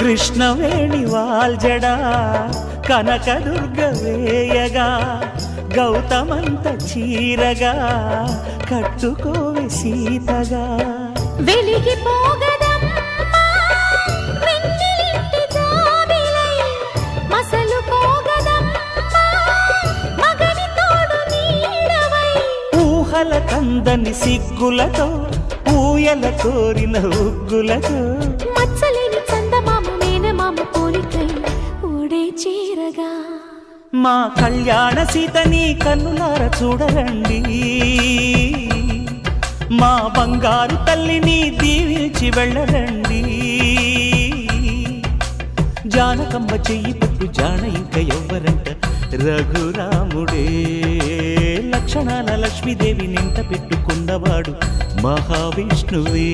కృష్ణవేణి వాల్జడా కనకదుర్గ వేయగా గౌతమంత చీరగా కట్టుకోవే సీతగా వెలిగిపోగదమ్మా వెన్నెలింటి జాబిలై మసలు పోగదమ్మా మగని తోడు నీడవై ఊహల కందని సిగ్గులతో ఊయల కోరిన ఉగ్గులతో మచ్చలేని చందమామ మేనమామ పోలికై ఊడే చీరగా మా కళ్యాణ సీతని కన్నులార చూడరండి మా బంగారు తల్లిని దీవించి వెళ్ళరండి జానకమ్మ చెయ్యి పట్టు జాన ఇంక ఎవ్వరంట రఘురాముడే లక్షణాల లక్ష్మీదేవి నింట పెట్టుకున్నవాడు మహావిష్ణువే